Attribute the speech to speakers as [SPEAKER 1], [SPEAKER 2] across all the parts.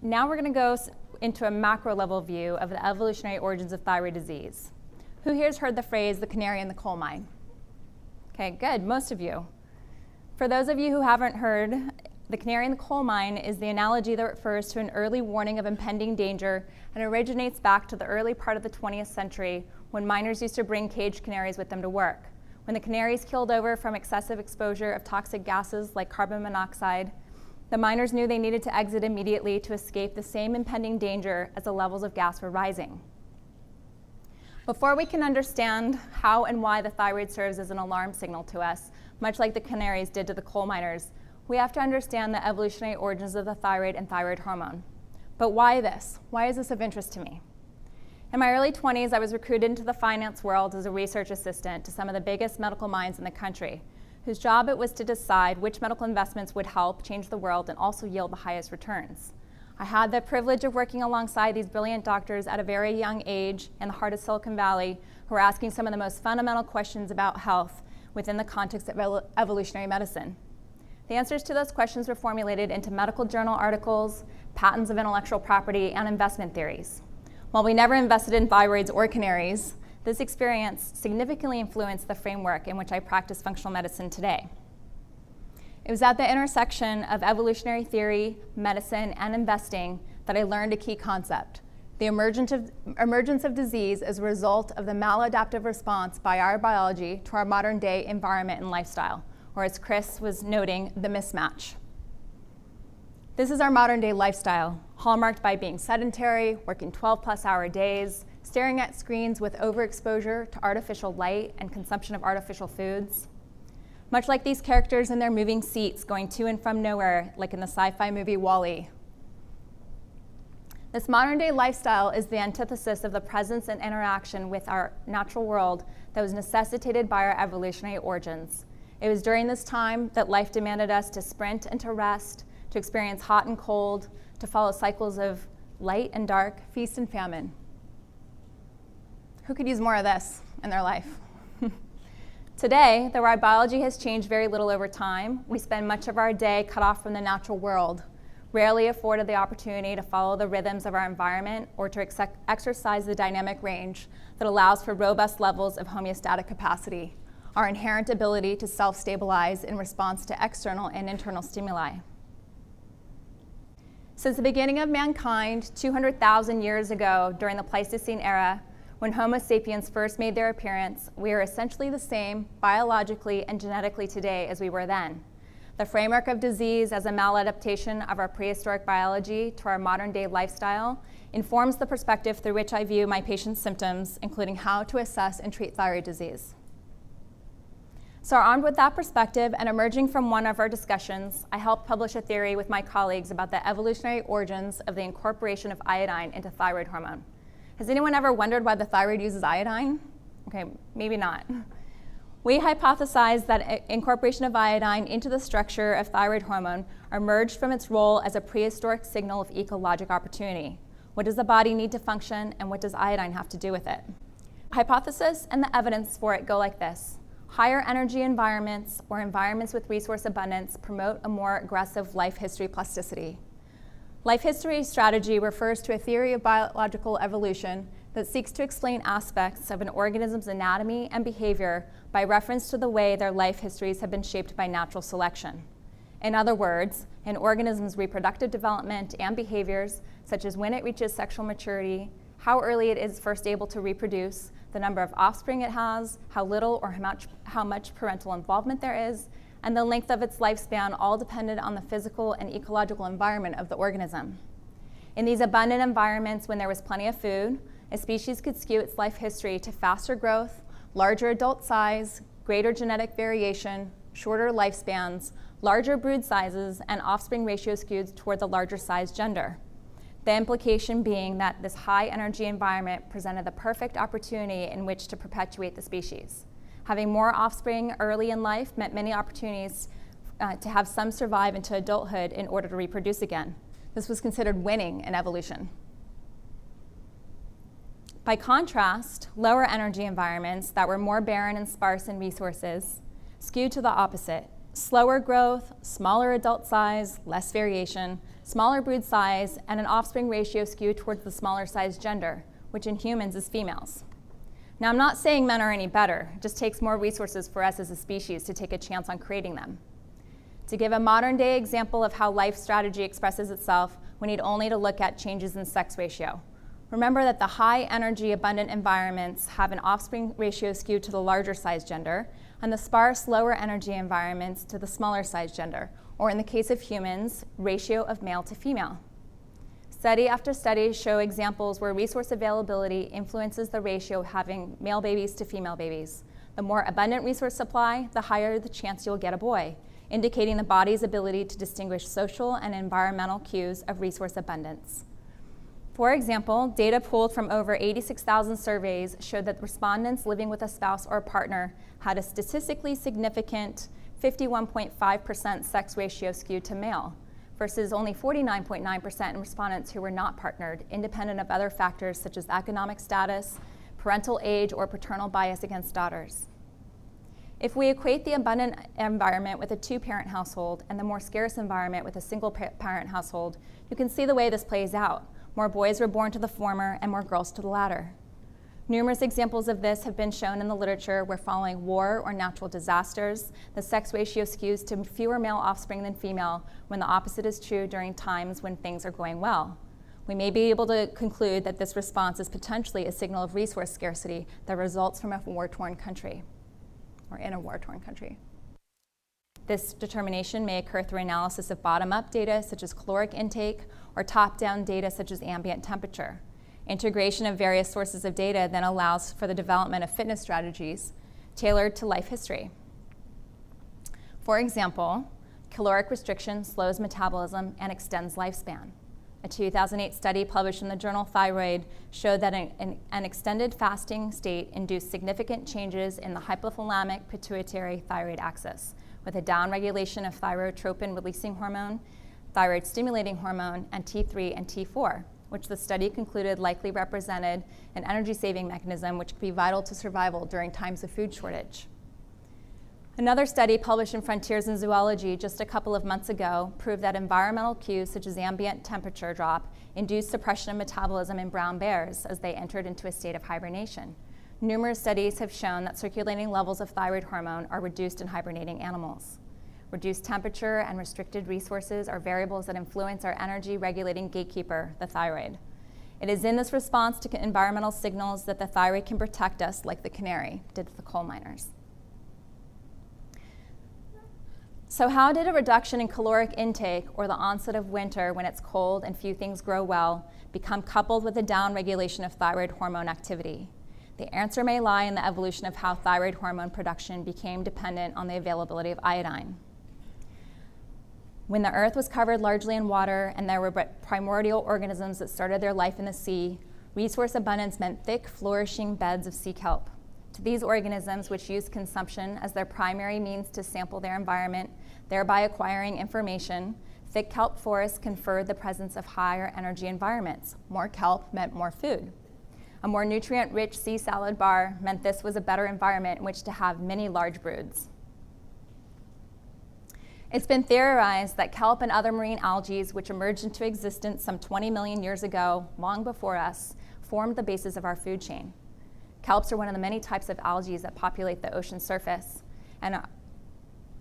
[SPEAKER 1] Now we're going to go into a macro level view of the evolutionary origins of thyroid disease. Who here has heard the phrase, the canary in the coal mine? Okay, good, most of you. For those of you who haven't heard, the canary in the coal mine is the analogy that refers to an early warning of impending danger and originates back to the early part of the 20th century when miners used to bring caged canaries with them to work. When the canaries keeled over from excessive exposure of toxic gases like carbon monoxide, the miners knew they needed to exit immediately to escape the same impending danger as the levels of gas were rising. Before we can understand how and why the thyroid serves as an alarm signal to us, much like the canaries did to the coal miners, we have to understand the evolutionary origins of the thyroid and thyroid hormone. But why this? Why is this of interest to me? In my early 20s, I was recruited into the finance world as a research assistant to some of the biggest medical minds in the country, whose job it was to decide which medical investments would help change the world and also yield the highest returns. I had the privilege of working alongside these brilliant doctors at a very young age in the heart of Silicon Valley who were asking some of the most fundamental questions about health within the context of evolutionary medicine. The answers to those questions were formulated into medical journal articles, patents of intellectual property, and investment theories. While we never invested in thyroids or canaries, this experience significantly influenced the framework in which I practice functional medicine today. It was at the intersection of evolutionary theory, medicine, and investing that I learned a key concept: the emergence of disease as a result of the maladaptive response by our biology to our modern day environment and lifestyle, or as Chris was noting, the mismatch. This is our modern day lifestyle, hallmarked by being sedentary, working 12+ hour days, staring at screens with overexposure to artificial light and consumption of artificial foods. Much like these characters in their moving seats going to and from nowhere, like in the sci-fi movie WALL-E. This modern day lifestyle is the antithesis of the presence and interaction with our natural world that was necessitated by our evolutionary origins. It was during this time that life demanded us to sprint and to rest, to experience hot and cold, to follow cycles of light and dark, feast and famine. Who could use more of this in their life? Today, though our biology has changed very little over time, we spend much of our day cut off from the natural world, rarely afforded the opportunity to follow the rhythms of our environment or to exercise the dynamic range that allows for robust levels of homeostatic capacity, our inherent ability to self-stabilize in response to external and internal stimuli. Since the beginning of mankind, 200,000 years ago, during the Pleistocene era, when Homo sapiens first made their appearance, we are essentially the same biologically and genetically today as we were then. The framework of disease as a maladaptation of our prehistoric biology to our modern day lifestyle informs the perspective through which I view my patients' symptoms, including how to assess and treat thyroid disease. So armed with that perspective and emerging from one of our discussions, I helped publish a theory with my colleagues about the evolutionary origins of the incorporation of iodine into thyroid hormone. Has anyone ever wondered why the thyroid uses iodine? Okay, maybe not. We hypothesized that incorporation of iodine into the structure of thyroid hormone emerged from its role as a prehistoric signal of ecologic opportunity. What does the body need to function, and what does iodine have to do with it? Hypothesis and the evidence for it go like this. Higher energy environments or environments with resource abundance promote a more aggressive life history plasticity. Life history strategy refers to a theory of biological evolution that seeks to explain aspects of an organism's anatomy and behavior by reference to the way their life histories have been shaped by natural selection. In other words, an organism's reproductive development and behaviors, such as when it reaches sexual maturity, how early it is first able to reproduce, the number of offspring it has, how little or how much parental involvement there is, and the length of its lifespan, all depended on the physical and ecological environment of the organism. In these abundant environments, when there was plenty of food, a species could skew its life history to faster growth, larger adult size, greater genetic variation, shorter lifespans, larger brood sizes, and offspring ratio skewed toward the larger size gender. The implication being that this high energy environment presented the perfect opportunity in which to perpetuate the species. Having more offspring early in life meant many opportunities to have some survive into adulthood in order to reproduce again. This was considered winning in evolution. By contrast, lower energy environments that were more barren and sparse in resources skewed to the opposite, slower growth, smaller adult size, less variation, smaller brood size, and an offspring ratio skewed towards the smaller size gender, which in humans is females. Now, I'm not saying men are any better. It just takes more resources for us as a species to take a chance on creating them. To give a modern day example of how life strategy expresses itself, we need only to look at changes in sex ratio. Remember that the high energy abundant environments have an offspring ratio skewed to the larger size gender, and the sparse lower energy environments to the smaller size gender, or in the case of humans, ratio of male to female. Study after study show examples where resource availability influences the ratio of having male babies to female babies. The more abundant resource supply, the higher the chance you'll get a boy, indicating the body's ability to distinguish social and environmental cues of resource abundance. For example, data pulled from over 86,000 surveys showed that respondents living with a spouse or partner had a statistically significant 51.5% sex ratio skewed to male, versus only 49.9% in respondents who were not partnered, independent of other factors such as economic status, parental age, or paternal bias against daughters. If we equate the abundant environment with a two-parent household and the more scarce environment with a single-parent household, you can see the way this plays out. More boys were born to the former and more girls to the latter. Numerous examples of this have been shown in the literature where following war or natural disasters, the sex ratio skews to fewer male offspring than female, when the opposite is true during times when things are going well. We may be able to conclude that this response is potentially a signal of resource scarcity that results from a war-torn country, or in a war-torn country. This determination may occur through analysis of bottom-up data such as caloric intake or top-down data such as ambient temperature. Integration of various sources of data then allows for the development of fitness strategies tailored to life history. For example, caloric restriction slows metabolism and extends lifespan. A 2008 study published in the journal Thyroid showed that an extended fasting state induced significant changes in the hypothalamic pituitary thyroid axis, with a downregulation of thyrotropin-releasing hormone, thyroid-stimulating hormone, and T3 and T4, which the study concluded likely represented an energy-saving mechanism which could be vital to survival during times of food shortage. Another study published in Frontiers in Zoology just a couple of months ago proved that environmental cues such as ambient temperature drop induced suppression of metabolism in brown bears as they entered into a state of hibernation. Numerous studies have shown that circulating levels of thyroid hormone are reduced in hibernating animals. Reduced temperature and restricted resources are variables that influence our energy-regulating gatekeeper, the thyroid. It is in this response to environmental signals that the thyroid can protect us like the canary did the coal miners. So how did a reduction in caloric intake or the onset of winter when it's cold and few things grow well become coupled with a downregulation of thyroid hormone activity? The answer may lie in the evolution of how thyroid hormone production became dependent on the availability of iodine. When the earth was covered largely in water and there were primordial organisms that started their life in the sea, resource abundance meant thick, flourishing beds of sea kelp. To these organisms, which used consumption as their primary means to sample their environment, thereby acquiring information, thick kelp forests conferred the presence of higher energy environments. More kelp meant more food. A more nutrient-rich sea salad bar meant this was a better environment in which to have many large broods. It's been theorized that kelp and other marine algae, which emerged into existence some 20 million years ago, long before us, formed the basis of our food chain. Kelps are one of the many types of algae that populate the ocean surface and are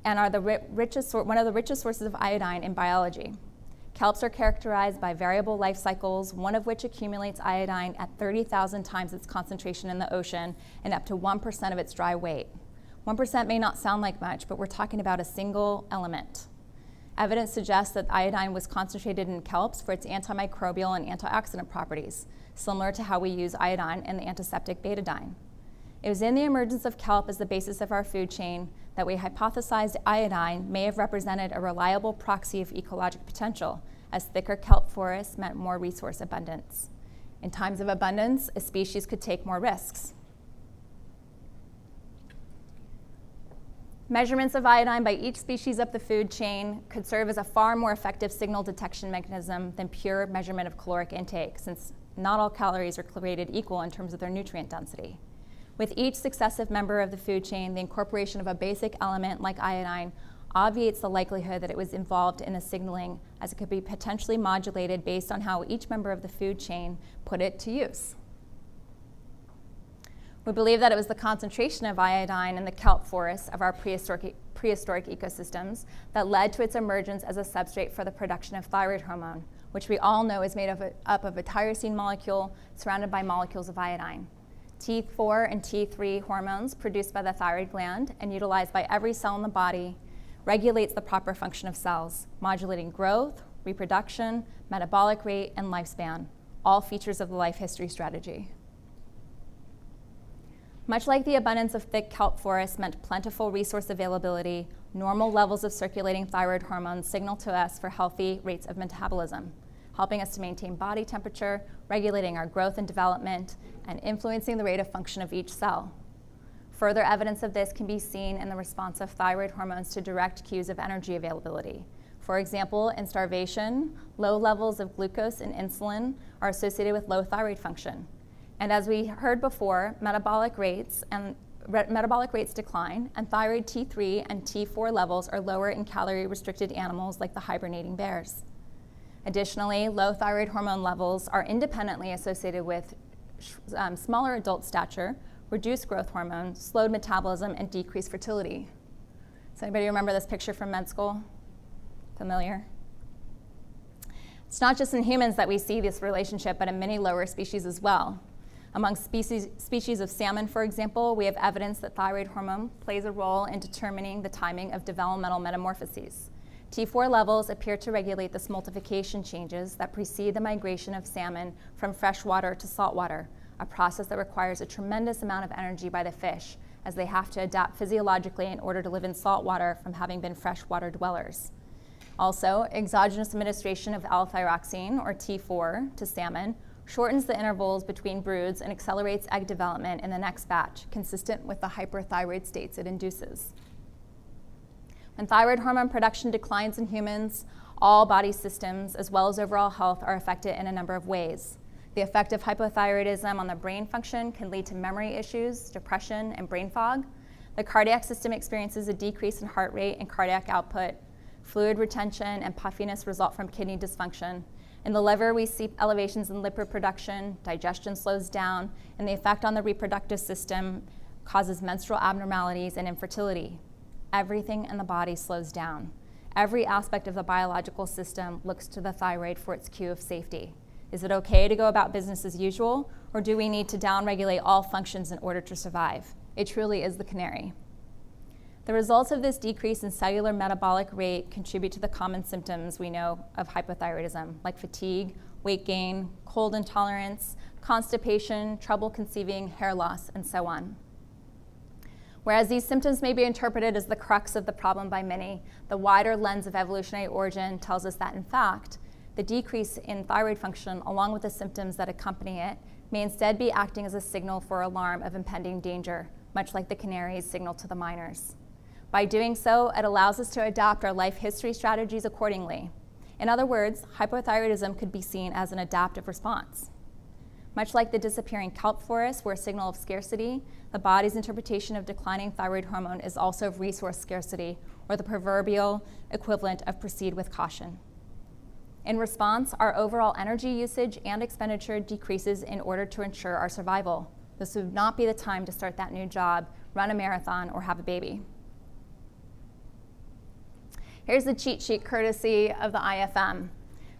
[SPEAKER 1] one of the richest sources of iodine in biology. Kelps are characterized by variable life cycles, one of which accumulates iodine at 30,000 times its concentration in the ocean and up to 1% of its dry weight. 1% may not sound like much, but we're talking about a single element. Evidence suggests that iodine was concentrated in kelps for its antimicrobial and antioxidant properties, similar to how we use iodine in the antiseptic betadine. It was in the emergence of kelp as the basis of our food chain that we hypothesized iodine may have represented a reliable proxy of ecologic potential, as thicker kelp forests meant more resource abundance. In times of abundance, a species could take more risks. Measurements of iodine by each species up the food chain could serve as a far more effective signal detection mechanism than pure measurement of caloric intake, since not all calories are created equal in terms of their nutrient density. With each successive member of the food chain, the incorporation of a basic element like iodine obviates the likelihood that it was involved in a signaling, as it could be potentially modulated based on how each member of the food chain put it to use. We believe that it was the concentration of iodine in the kelp forests of our prehistoric ecosystems that led to its emergence as a substrate for the production of thyroid hormone, which we all know is made up of a tyrosine molecule surrounded by molecules of iodine. T4 and T3 hormones produced by the thyroid gland and utilized by every cell in the body regulates the proper function of cells, modulating growth, reproduction, metabolic rate, and lifespan, all features of the life history strategy. Much like the abundance of thick kelp forests meant plentiful resource availability, normal levels of circulating thyroid hormones signal to us for healthy rates of metabolism, helping us to maintain body temperature, regulating our growth and development, and influencing the rate of function of each cell. Further evidence of this can be seen in the response of thyroid hormones to direct cues of energy availability. For example, in starvation, low levels of glucose and insulin are associated with low thyroid function. And as we heard before, metabolic rates decline, and thyroid T3 and T4 levels are lower in calorie-restricted animals like the hibernating bears. Additionally, low thyroid hormone levels are independently associated with smaller adult stature, reduced growth hormone, slowed metabolism, and decreased fertility. Does anybody remember this picture from med school? Familiar? It's not just in humans that we see this relationship, but in many lower species as well. Among species of salmon, for example, we have evidence that thyroid hormone plays a role in determining the timing of developmental metamorphoses. T4 levels appear to regulate the smoltification changes that precede the migration of salmon from freshwater to saltwater, a process that requires a tremendous amount of energy by the fish, as they have to adapt physiologically in order to live in saltwater from having been freshwater dwellers. Also, exogenous administration of L-thyroxine, or T4, to salmon shortens the intervals between broods and accelerates egg development in the next batch, consistent with the hyperthyroid states it induces. When thyroid hormone production declines in humans, all body systems, as well as overall health, are affected in a number of ways. The effect of hypothyroidism on the brain function can lead to memory issues, depression, and brain fog. The cardiac system experiences a decrease in heart rate and cardiac output. Fluid retention and puffiness result from kidney dysfunction. In the liver, we see elevations in lipid production, digestion slows down, and the effect on the reproductive system causes menstrual abnormalities and infertility. Everything in the body slows down. Every aspect of the biological system looks to the thyroid for its cue of safety. Is it okay to go about business as usual, or do we need to downregulate all functions in order to survive? It truly is the canary. The results of this decrease in cellular metabolic rate contribute to the common symptoms we know of hypothyroidism, like fatigue, weight gain, cold intolerance, constipation, trouble conceiving, hair loss, and so on. Whereas these symptoms may be interpreted as the crux of the problem by many, the wider lens of evolutionary origin tells us that, in fact, the decrease in thyroid function, along with the symptoms that accompany it, may instead be acting as a signal for alarm of impending danger, much like the canary's signal to the miners. By doing so, it allows us to adapt our life history strategies accordingly. In other words, hypothyroidism could be seen as an adaptive response. Much like the disappearing kelp forests were a signal of scarcity, the body's interpretation of declining thyroid hormone is also of resource scarcity, or the proverbial equivalent of proceed with caution. In response, our overall energy usage and expenditure decreases in order to ensure our survival. This would not be the time to start that new job, run a marathon, or have a baby. Here's the cheat sheet courtesy of the IFM.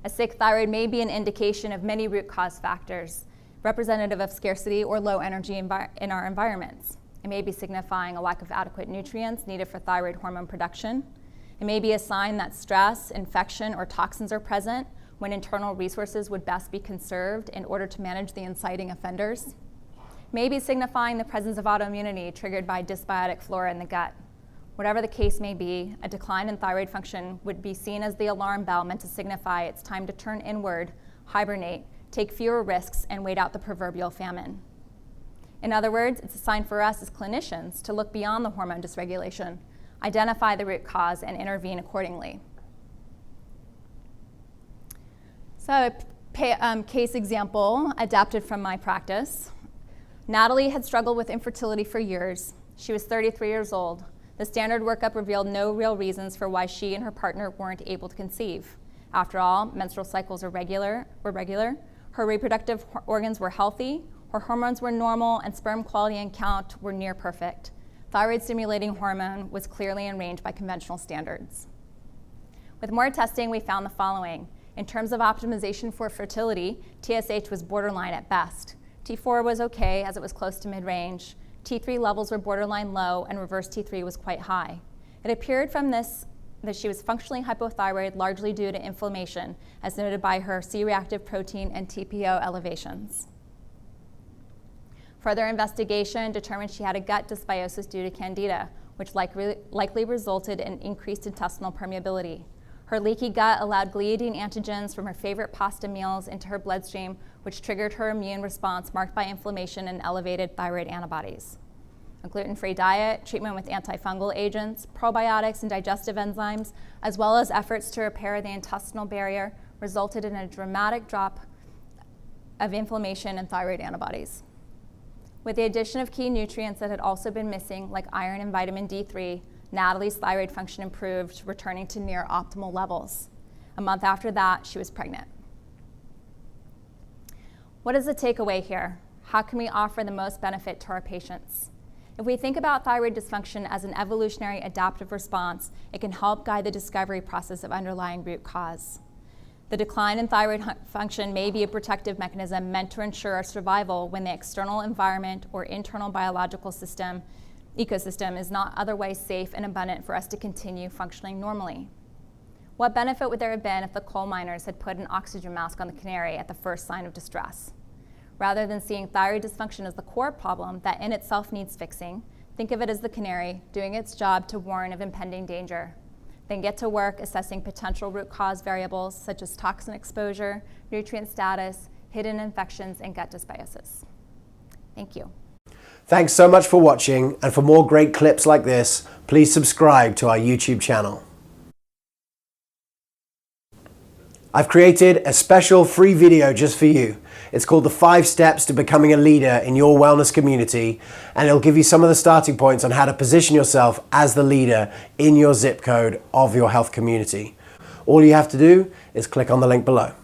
[SPEAKER 1] A sick thyroid may be an indication of many root cause factors, representative of scarcity or low energy in our environments. It may be signifying a lack of adequate nutrients needed for thyroid hormone production. It may be a sign that stress, infection, or toxins are present when internal resources would best be conserved in order to manage the inciting offenders. It may be signifying the presence of autoimmunity triggered by dysbiotic flora in the gut. Whatever the case may be, a decline in thyroid function would be seen as the alarm bell meant to signify it's time to turn inward, hibernate, take fewer risks, and wait out the proverbial famine. In other words, it's a sign for us as clinicians to look beyond the hormone dysregulation, identify the root cause, and intervene accordingly. So a case example adapted from my practice. Natalie had struggled with infertility for years. She was 33 years old. The standard workup revealed no real reasons for why she and her partner weren't able to conceive. After all, menstrual cycles were regular, her reproductive organs were healthy, her hormones were normal, and sperm quality and count were near perfect. Thyroid-stimulating hormone was clearly in range by conventional standards. With more testing, we found the following. In terms of optimization for fertility, TSH was borderline at best. T4 was okay, as it was close to mid-range. T3 levels were borderline low, and reverse T3 was quite high. It appeared from this that she was functionally hypothyroid, largely due to inflammation, as noted by her C-reactive protein and TPO elevations. Further investigation determined she had a gut dysbiosis due to candida, which likely resulted in increased intestinal permeability. Her leaky gut allowed gliadine antigens from her favorite pasta meals into her bloodstream, which triggered her immune response marked by inflammation and elevated thyroid antibodies. A gluten-free diet, treatment with antifungal agents, probiotics and digestive enzymes, as well as efforts to repair the intestinal barrier, resulted in a dramatic drop of inflammation and thyroid antibodies. With the addition of key nutrients that had also been missing, like iron and vitamin D3, Natalie's thyroid function improved, returning to near optimal levels. A month after that, she was pregnant. What is the takeaway here? How can we offer the most benefit to our patients? If we think about thyroid dysfunction as an evolutionary adaptive response, it can help guide the discovery process of underlying root cause. The decline in thyroid function may be a protective mechanism meant to ensure our survival when the external environment or internal biological ecosystem is not otherwise safe and abundant for us to continue functioning normally. What benefit would there have been if the coal miners had put an oxygen mask on the Canary at the first sign of distress? Rather than seeing thyroid dysfunction as the core problem that in itself needs fixing, think of it as the Canary doing its job to warn of impending danger. Then get to work assessing potential root cause variables such as toxin exposure, nutrient status, hidden infections, and gut dysbiosis. Thank you.
[SPEAKER 2] Thanks so much for watching, and for more great clips like this, please subscribe to our YouTube channel. I've created a special free video just for you. It's called the 5 Steps to Becoming a Leader in Your Wellness Community, and it'll give you some of the starting points on how to position yourself as the leader in your zip code of your health community. All you have to do is click on the link below.